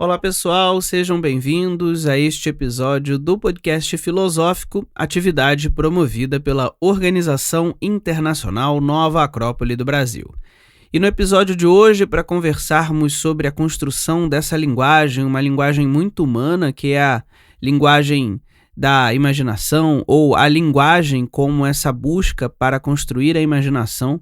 Olá pessoal, sejam bem-vindos a este episódio do podcast filosófico, atividade promovida pela Organização Internacional Nova Acrópole do Brasil. E no episódio de hoje, para conversarmos sobre a construção dessa linguagem, uma linguagem muito humana, que é a linguagem da imaginação, ou a linguagem como essa busca para construir a imaginação,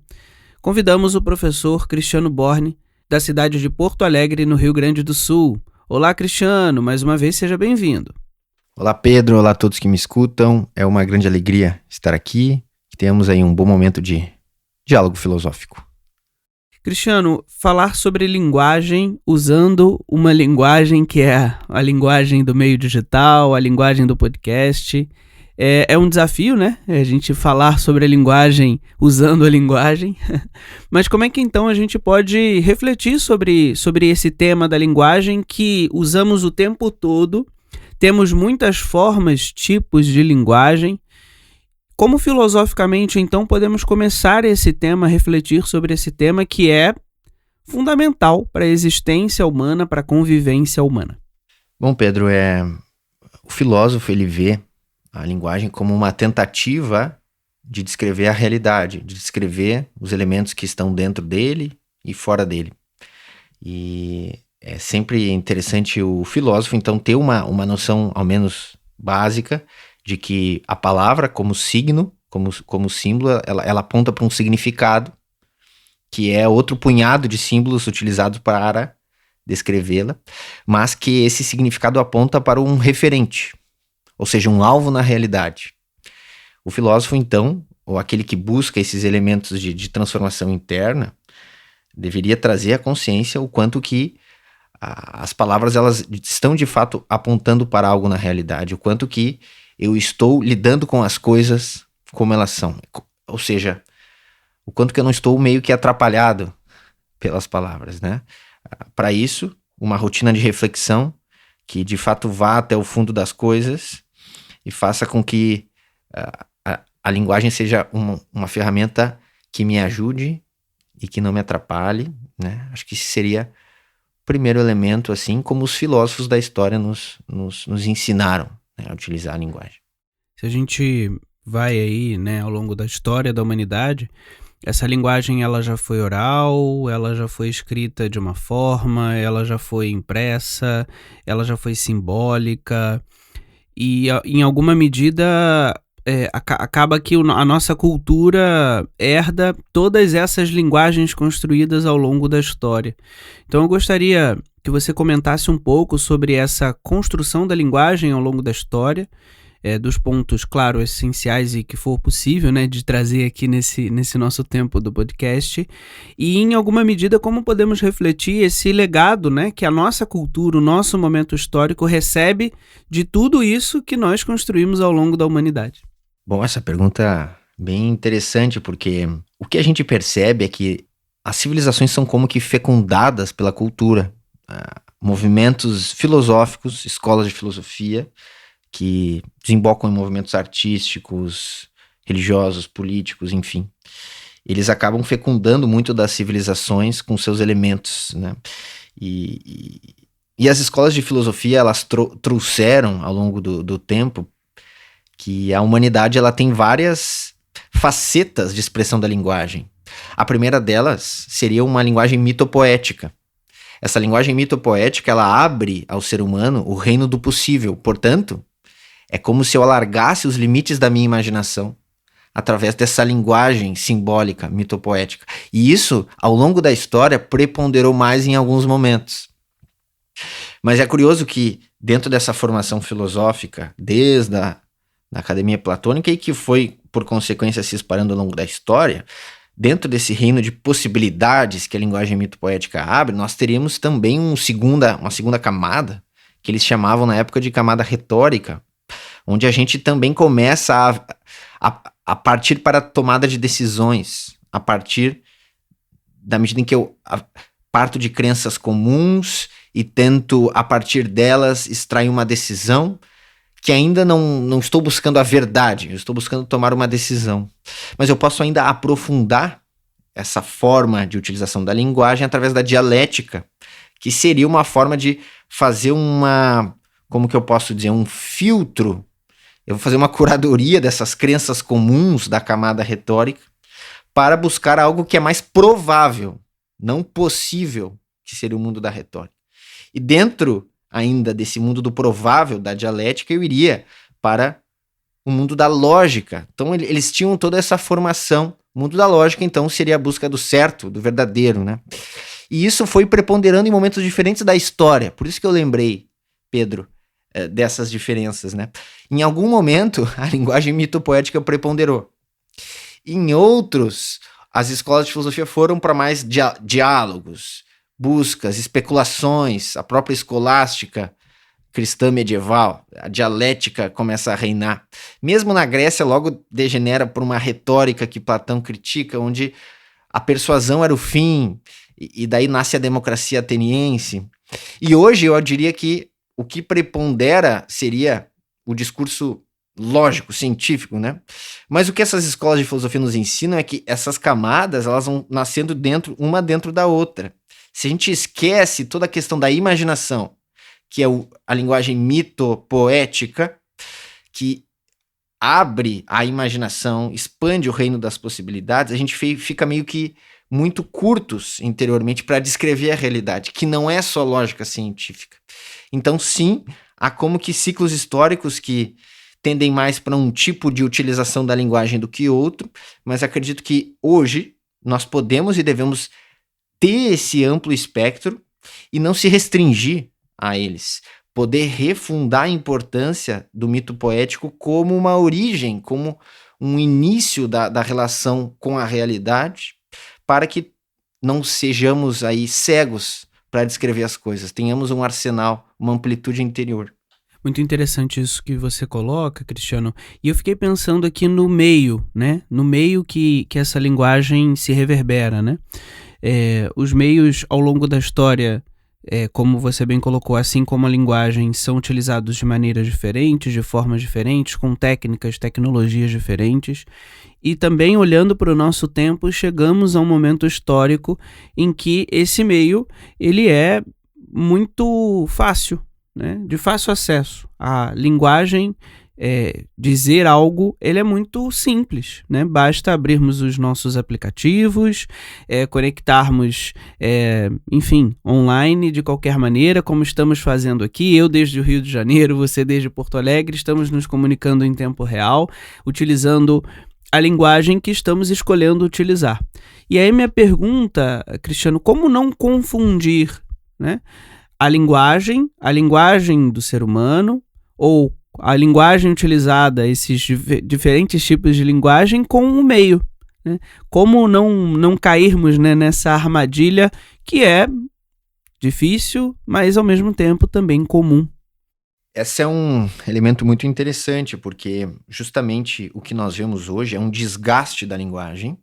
convidamos o professor Cristiano Borne, da cidade de Porto Alegre, no Rio Grande do Sul. Olá, Cristiano, mais uma vez seja bem-vindo. Olá, Pedro, olá a todos que me escutam. É uma grande alegria estar aqui. Temos aí um bom momento de diálogo filosófico. Cristiano, falar sobre linguagem usando uma linguagem que é a linguagem do meio digital, a linguagem do podcast, é um desafio, né? A gente falar sobre a linguagem usando a linguagem. Mas como é que então a gente pode refletir sobre esse tema da linguagem que usamos o tempo todo? Temos muitas formas, tipos de linguagem. Como filosoficamente então podemos começar esse tema, refletir sobre esse tema que é fundamental para a existência humana, para a convivência humana? Bom, Pedro, o filósofo ele vê a linguagem como uma tentativa de descrever a realidade, de descrever os elementos que estão dentro dele e fora dele. E é sempre interessante o filósofo, então, ter uma noção, ao menos básica, de que a palavra, como signo, como símbolo, ela aponta para um significado, que é outro punhado de símbolos utilizados para descrevê-la, mas que esse significado aponta para um referente, ou seja, um alvo na realidade. O filósofo, então, ou aquele que busca esses elementos de transformação interna, deveria trazer à consciência o quanto que as palavras elas estão de fato apontando para algo na realidade, o quanto que eu estou lidando com as coisas como elas são. Ou seja, o quanto que eu não estou meio que atrapalhado pelas palavras, né? Para isso, uma rotina de reflexão que de fato vá até o fundo das coisas e faça com que a linguagem seja uma ferramenta que me ajude e que não me atrapalhe, né? Acho que esse seria o primeiro elemento, assim como os filósofos da história nos ensinaram, né, a utilizar a linguagem. Se a gente vai aí, né, ao longo da história da humanidade, essa linguagem ela já foi oral, ela já foi escrita de uma forma, ela já foi impressa, ela já foi simbólica. E em alguma medida acaba que a nossa cultura herda todas essas linguagens construídas ao longo da história. Então eu gostaria que você comentasse um pouco sobre essa construção da linguagem ao longo da história, dos pontos, claro, essenciais e que for possível, né, de trazer aqui nesse nosso tempo do podcast, e em alguma medida como podemos refletir esse legado, né, que a nossa cultura, o nosso momento histórico recebe de tudo isso que nós construímos ao longo da humanidade. Bom, essa pergunta é bem interessante, porque o que a gente percebe é que as civilizações são como que fecundadas pela cultura, movimentos filosóficos, escolas de filosofia, que desembocam em movimentos artísticos, religiosos, políticos, enfim. Eles acabam fecundando muito das civilizações com seus elementos, né? E as escolas de filosofia, elas trouxeram ao longo do tempo que a humanidade ela tem várias facetas de expressão da linguagem. A primeira delas seria uma linguagem mitopoética. Essa linguagem mitopoética, ela abre ao ser humano o reino do possível. Portanto, é como se eu alargasse os limites da minha imaginação através dessa linguagem simbólica, mitopoética. E isso, ao longo da história, preponderou mais em alguns momentos. Mas é curioso que, dentro dessa formação filosófica, desde a academia platônica, e que foi, por consequência, se espalhando ao longo da história, dentro desse reino de possibilidades que a linguagem mitopoética abre, nós teríamos também uma segunda camada, que eles chamavam na época de camada retórica, onde a gente também começa a partir para a tomada de decisões, a partir da medida em que eu parto de crenças comuns e tento, a partir delas, extrair uma decisão que ainda não estou buscando a verdade, eu estou buscando tomar uma decisão. Mas eu posso ainda aprofundar essa forma de utilização da linguagem através da dialética, que seria uma forma de fazer como que eu posso dizer, um filtro. Eu vou fazer uma curadoria dessas crenças comuns da camada retórica para buscar algo que é mais provável, não possível, que seria o mundo da retórica. E dentro ainda desse mundo do provável, da dialética, eu iria para o mundo da lógica. Então eles tinham toda essa formação. O mundo da lógica, então, seria a busca do certo, do verdadeiro, né? E isso foi preponderando em momentos diferentes da história. Por isso que eu lembrei, Pedro, dessas diferenças, né? Em algum momento, a linguagem mitopoética preponderou. Em outros, as escolas de filosofia foram para mais diálogos, buscas, especulações, a própria escolástica cristã medieval, a dialética começa a reinar. Mesmo na Grécia, logo degenera por uma retórica que Platão critica, onde a persuasão era o fim, e daí nasce a democracia ateniense. E hoje eu diria que o que prepondera seria o discurso lógico, científico, né? Mas o que essas escolas de filosofia nos ensinam é que essas camadas, elas vão nascendo uma dentro da outra. Se a gente esquece toda a questão da imaginação, que é a linguagem mitopoética, que abre a imaginação, expande o reino das possibilidades, a gente fica meio que muito curtos interiormente para descrever a realidade, que não é só lógica científica. Então, sim, há como que ciclos históricos que tendem mais para um tipo de utilização da linguagem do que outro, mas acredito que hoje nós podemos e devemos ter esse amplo espectro e não se restringir a eles. Poder refundar a importância do mito poético como uma origem, como um início da relação com a realidade, para que não sejamos aí cegos para descrever as coisas, tenhamos um arsenal, uma amplitude interior. Muito interessante isso que você coloca, Cristiano. E eu fiquei pensando aqui no meio, né? No meio que essa linguagem se reverbera, né? Os meios ao longo da história, como você bem colocou, assim como a linguagem, são utilizados de maneiras diferentes, de formas diferentes, com tecnologias diferentes. E também, olhando para o nosso tempo, chegamos a um momento histórico em que esse meio ele é muito fácil, né? De fácil acesso. A linguagem, dizer algo, ele é muito simples, né? Basta abrirmos os nossos aplicativos, conectarmos, enfim, online de qualquer maneira, como estamos fazendo aqui, eu desde o Rio de Janeiro, você desde Porto Alegre, estamos nos comunicando em tempo real, utilizando a linguagem que estamos escolhendo utilizar. E aí minha pergunta, Cristiano, como não confundir, né, a linguagem do ser humano, ou a linguagem utilizada, esses diferentes tipos de linguagem, com o meio, né? Como não cairmos, né, nessa armadilha que é difícil, mas ao mesmo tempo também comum. Esse é um elemento muito interessante, porque justamente o que nós vemos hoje é um desgaste da linguagem,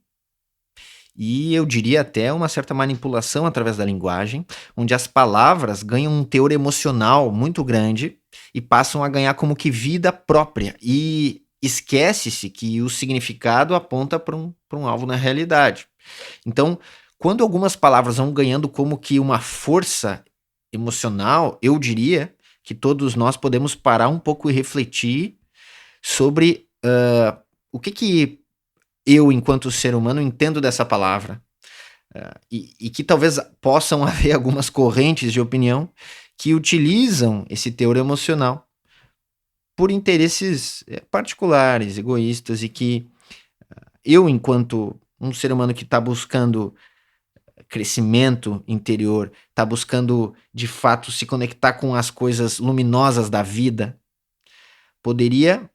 e eu diria até uma certa manipulação através da linguagem, onde as palavras ganham um teor emocional muito grande e passam a ganhar como que vida própria. E esquece-se que o significado aponta para um alvo na realidade. Então, quando algumas palavras vão ganhando como que uma força emocional, eu diria que todos nós podemos parar um pouco e refletir sobre o que eu, enquanto ser humano, entendo dessa palavra, e que talvez possam haver algumas correntes de opinião que utilizam esse teor emocional por interesses particulares, egoístas, e que eu, enquanto um ser humano que está buscando crescimento interior, está buscando de fato se conectar com as coisas luminosas da vida, poderia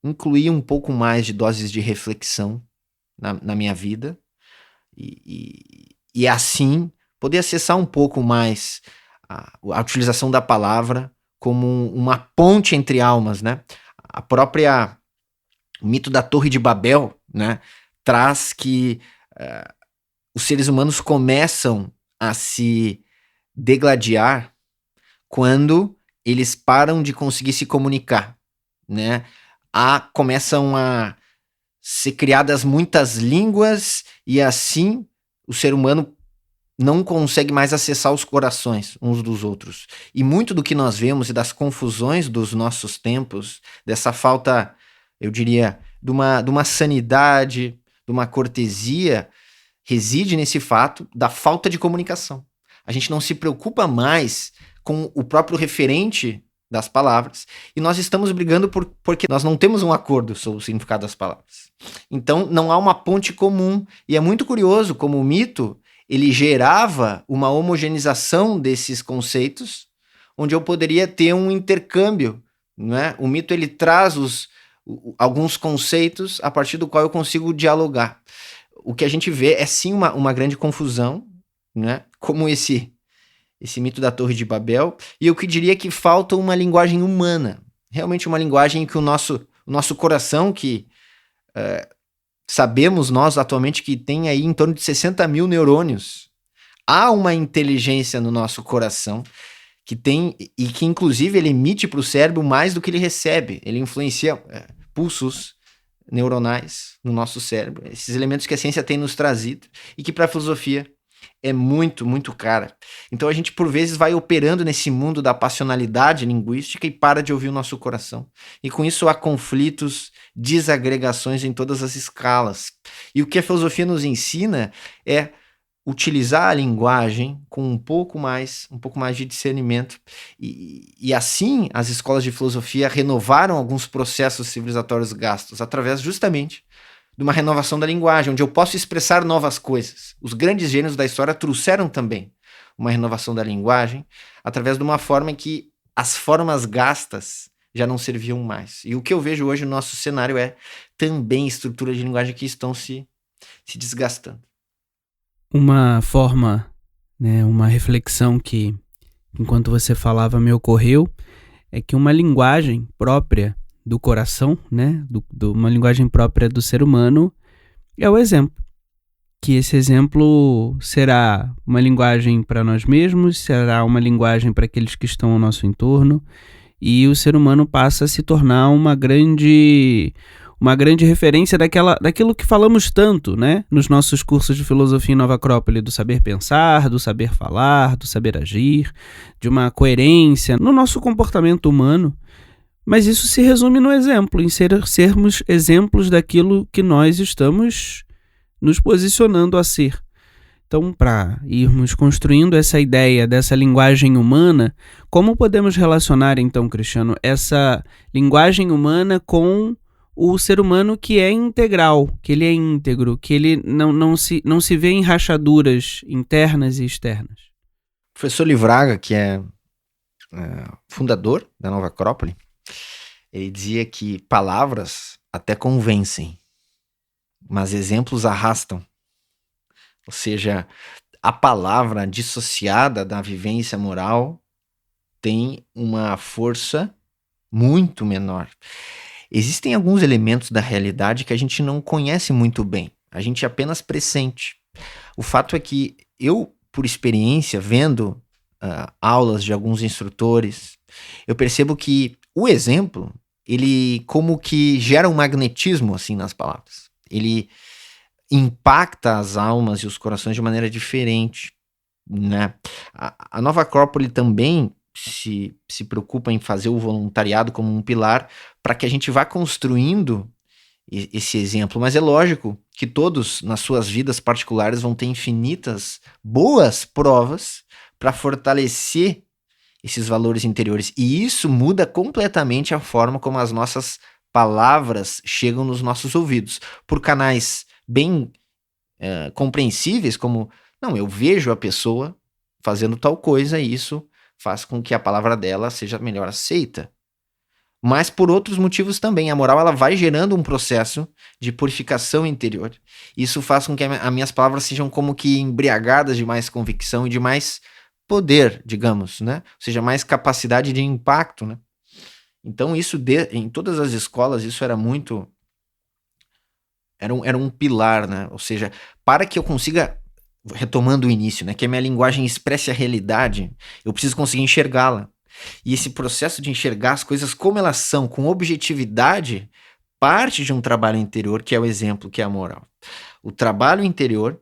incluir um pouco mais de doses de reflexão na minha vida e assim poder acessar um pouco mais a utilização da palavra como uma ponte entre almas, né? A própria mito da Torre de Babel, né, traz que os seres humanos começam a se degladiar quando eles param de conseguir se comunicar, né? Começam a ser criadas muitas línguas e assim o ser humano não consegue mais acessar os corações uns dos outros. E muito do que nós vemos e das confusões dos nossos tempos, dessa falta, eu diria, de uma sanidade, de uma cortesia, reside nesse fato da falta de comunicação. A gente não se preocupa mais com o próprio referente das palavras, e nós estamos brigando porque nós não temos um acordo sobre o significado das palavras. Então, não há uma ponte comum, e é muito curioso como o mito, ele gerava uma homogeneização desses conceitos, onde eu poderia ter um intercâmbio, né? O mito, ele traz alguns conceitos a partir do qual eu consigo dialogar. O que a gente vê é sim uma grande confusão, né? Como esse mito da Torre de Babel, e eu que diria que falta uma linguagem humana, realmente uma linguagem que o nosso coração, que sabemos nós atualmente que tem aí em torno de 60 mil neurônios, há uma inteligência no nosso coração que tem, e que inclusive ele emite para o cérebro mais do que ele recebe, ele influencia pulsos neuronais no nosso cérebro, esses elementos que a ciência tem nos trazido, e que para a filosofia é muito, muito cara. Então a gente por vezes vai operando nesse mundo da passionalidade linguística e para de ouvir o nosso coração. E com isso há conflitos, desagregações em todas as escalas. E o que a filosofia nos ensina é utilizar a linguagem com um pouco mais de discernimento. E assim as escolas de filosofia renovaram alguns processos civilizatórios gastos através justamente de uma renovação da linguagem, onde eu posso expressar novas coisas. Os grandes gênios da história trouxeram também uma renovação da linguagem através de uma forma em que as formas gastas já não serviam mais. E o que eu vejo hoje no nosso cenário é também estruturas de linguagem que estão se desgastando. Uma forma, né, uma reflexão que, enquanto você falava, me ocorreu, é que uma linguagem própria do coração, né, uma linguagem própria do ser humano, é o exemplo. Que esse exemplo será uma linguagem para nós mesmos, será uma linguagem para aqueles que estão ao nosso entorno, e o ser humano passa a se tornar uma grande referência daquilo que falamos tanto, né, nos nossos cursos de filosofia em Nova Acrópole, do saber pensar, do saber falar, do saber agir, de uma coerência no nosso comportamento humano. Mas isso se resume no exemplo, em sermos exemplos daquilo que nós estamos nos posicionando a ser. Então, para irmos construindo essa ideia dessa linguagem humana, como podemos relacionar, então, Cristiano, essa linguagem humana com o ser humano que é integral, que ele é íntegro, que ele não se vê em rachaduras internas e externas? O professor Livraga, que é fundador da Nova Acrópole, ele dizia que palavras até convencem, mas exemplos arrastam. Ou seja, a palavra dissociada da vivência moral tem uma força muito menor. Existem alguns elementos da realidade que a gente não conhece muito bem, a gente apenas pressente. O fato é que eu, por experiência, vendo aulas de alguns instrutores, eu percebo que o exemplo, ele como que gera um magnetismo assim nas palavras. Ele impacta as almas e os corações de maneira diferente, né? A Nova Acrópole também se preocupa em fazer o voluntariado como um pilar para que a gente vá construindo esse exemplo. Mas é lógico que todos, nas suas vidas particulares, vão ter infinitas boas provas para fortalecer esses valores interiores. E isso muda completamente a forma como as nossas palavras chegam nos nossos ouvidos. Por canais bem compreensíveis, como, não, eu vejo a pessoa fazendo tal coisa e isso faz com que a palavra dela seja melhor aceita. Mas por outros motivos também. A moral, ela vai gerando um processo de purificação interior. Isso faz com que as minhas palavras sejam como que embriagadas de mais convicção e de mais poder, digamos, né? Ou seja, mais capacidade de impacto, né? Então isso, em todas as escolas, isso era muito... Era um pilar, né? Ou seja, para que eu consiga, retomando o início, né, que a minha linguagem expresse a realidade, eu preciso conseguir enxergá-la. E esse processo de enxergar as coisas como elas são, com objetividade, parte de um trabalho interior, que é o exemplo, que é a moral. O trabalho interior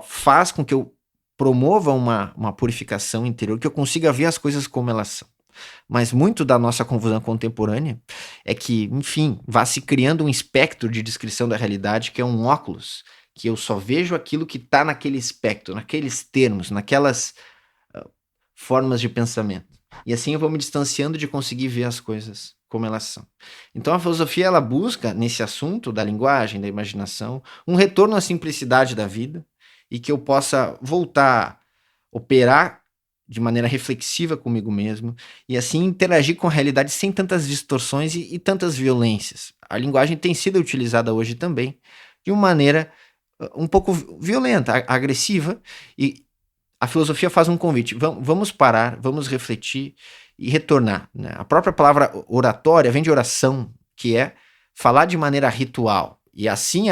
faz com que eu promova uma purificação interior, que eu consiga ver as coisas como elas são. Mas muito da nossa confusão contemporânea é que, enfim, vá se criando um espectro de descrição da realidade que é um óculos, que eu só vejo aquilo que está naquele espectro, naqueles termos, naquelas formas de pensamento. E assim eu vou me distanciando de conseguir ver as coisas como elas são. Então a filosofia, ela busca, nesse assunto da linguagem, da imaginação, um retorno à simplicidade da vida e que eu possa voltar a operar de maneira reflexiva comigo mesmo e assim interagir com a realidade sem tantas distorções e tantas violências. A linguagem tem sido utilizada hoje também de uma maneira um pouco violenta, agressiva, e a filosofia faz um convite: vamos parar, vamos refletir e retornar, né? A própria palavra oratória vem de oração, que é falar de maneira ritual, e assim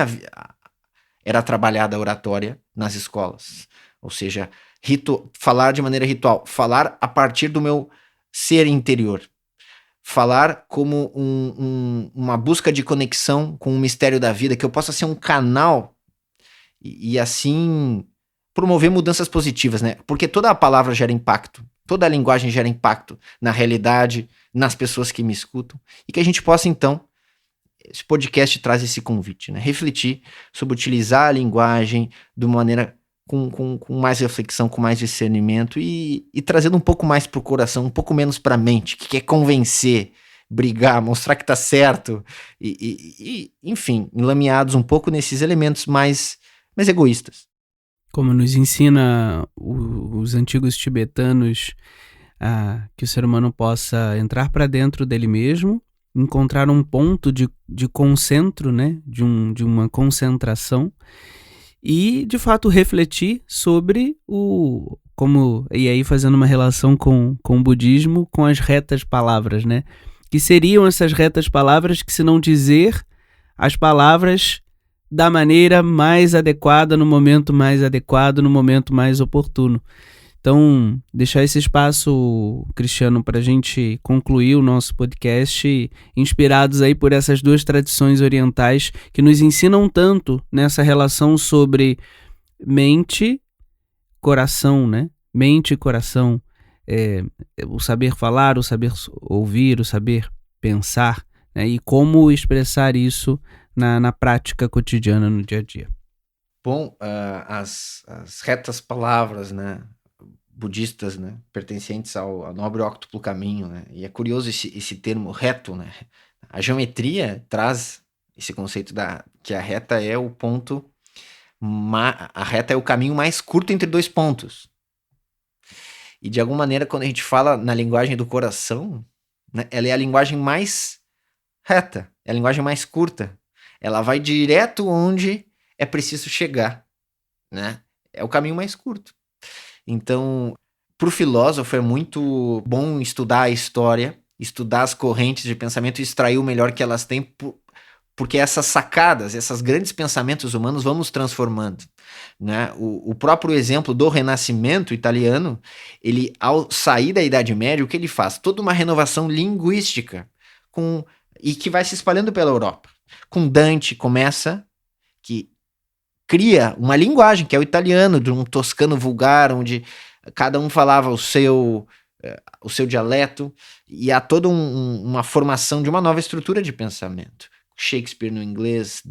era trabalhada a oratória nas escolas, ou seja, falar de maneira ritual, falar a partir do meu ser interior, falar como uma busca de conexão com o mistério da vida, que eu possa ser um canal e assim promover mudanças positivas, né? Porque toda a palavra gera impacto, toda a linguagem gera impacto na realidade, nas pessoas que me escutam, e que a gente possa, então, esse podcast traz esse convite, né? Refletir sobre utilizar a linguagem de uma maneira com mais reflexão, com mais discernimento e trazendo um pouco mais pro coração, um pouco menos pra mente, que quer convencer, brigar, mostrar que tá certo, enfim, enlameados um pouco nesses elementos mais egoístas. Como nos ensina os antigos tibetanos, que o ser humano possa entrar para dentro dele mesmo, encontrar um ponto de concentro, né? de uma concentração, e de fato refletir sobre e aí fazendo uma relação com o budismo, com as retas palavras, né? Que seriam essas retas palavras que, se não dizer as palavras da maneira mais adequada, no momento mais adequado, no momento mais oportuno. Então, deixar esse espaço, Cristiano, para a gente concluir o nosso podcast, inspirados aí por essas duas tradições orientais que nos ensinam tanto nessa relação sobre mente, coração, né? Mente e coração, o saber falar, o saber ouvir, o saber pensar, né? E como expressar isso na prática cotidiana, no dia a dia. Bom, as retas palavras, né, budistas, né, pertencentes ao nobre óctuplo caminho, né, e é curioso esse termo reto, né, a geometria traz esse conceito que a reta é o ponto, a reta é o caminho mais curto entre dois pontos, e de alguma maneira quando a gente fala na linguagem do coração, né, ela é a linguagem mais reta, é a linguagem mais curta, ela vai direto onde é preciso chegar, né? É o caminho mais curto. Então, para o filósofo é muito bom estudar a história, estudar as correntes de pensamento e extrair o melhor que elas têm, porque essas sacadas, esses grandes pensamentos humanos vão nos transformando, né? O próprio exemplo do Renascimento italiano, ele, ao sair da Idade Média, o que ele faz? Toda uma renovação linguística e que vai se espalhando pela Europa. Com Dante que cria uma linguagem, que é o italiano, de um toscano vulgar, onde cada um falava o seu dialeto, e há toda uma formação de uma nova estrutura de pensamento. Shakespeare no inglês,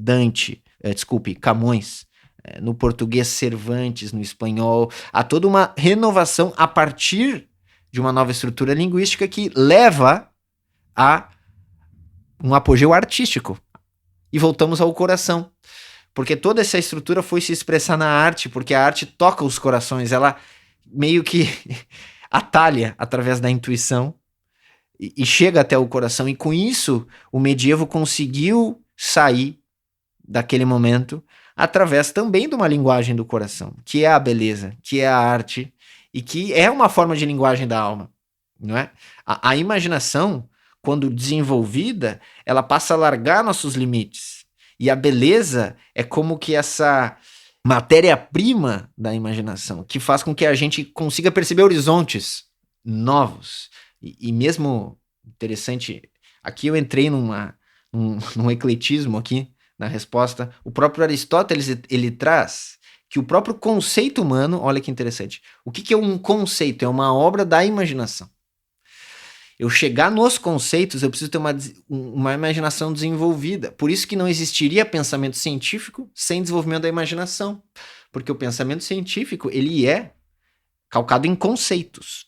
Camões, no português Cervantes, no espanhol, há toda uma renovação a partir de uma nova estrutura linguística que leva a um apogeu artístico. E voltamos ao coração, porque toda essa estrutura foi se expressar na arte, porque a arte toca os corações, ela meio que atalha através da intuição e chega até o coração, e com isso o medievo conseguiu sair daquele momento através também de uma linguagem do coração, que é a beleza, que é a arte, e que é uma forma de linguagem da alma, não é? A imaginação, quando desenvolvida, ela passa a largar nossos limites. E a beleza é como que essa matéria-prima da imaginação, que faz com que a gente consiga perceber horizontes novos. E mesmo, interessante, aqui eu entrei num ecletismo aqui, na resposta. O próprio Aristóteles, ele traz que o próprio conceito humano, olha que interessante, o que é um conceito? É uma obra da imaginação. Eu chegar nos conceitos, eu preciso ter uma imaginação desenvolvida. Por isso que não existiria pensamento científico sem desenvolvimento da imaginação. Porque o pensamento científico, ele é calcado em conceitos.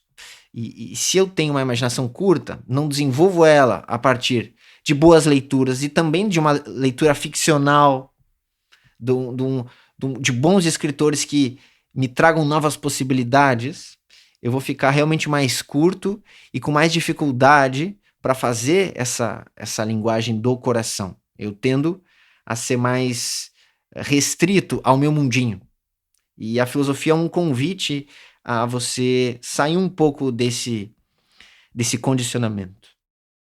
E se eu tenho uma imaginação curta, não desenvolvo ela a partir de boas leituras e também de uma leitura ficcional, de bons escritores que me tragam novas possibilidades, eu vou ficar realmente mais curto e com mais dificuldade para fazer essa linguagem do coração. Eu tendo a ser mais restrito ao meu mundinho. E a filosofia é um convite a você sair um pouco desse condicionamento.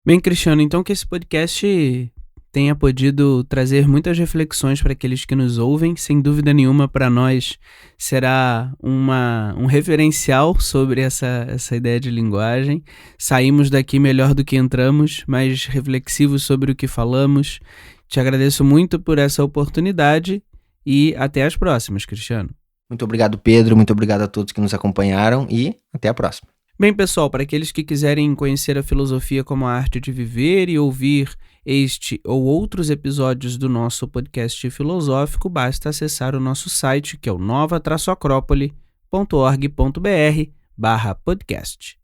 Bem, Cristiano, então que esse podcast tenha podido trazer muitas reflexões para aqueles que nos ouvem. Sem dúvida nenhuma, para nós será um referencial sobre essa ideia de linguagem. Saímos daqui melhor do que entramos, mais reflexivos sobre o que falamos. Te agradeço muito por essa oportunidade e até as próximas, Cristiano. Muito obrigado, Pedro. Muito obrigado a todos que nos acompanharam e até a próxima. Bem, pessoal, para aqueles que quiserem conhecer a filosofia como a arte de viver e ouvir este ou outros episódios do nosso podcast filosófico, basta acessar o nosso site, que é o nova-acrópole.org.br/podcast.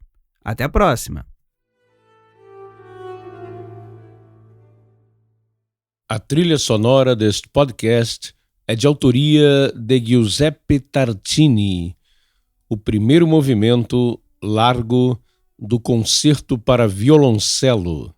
Até a próxima! A trilha sonora deste podcast é de autoria de Giuseppe Tartini, o primeiro movimento largo do Concerto para Violoncelo,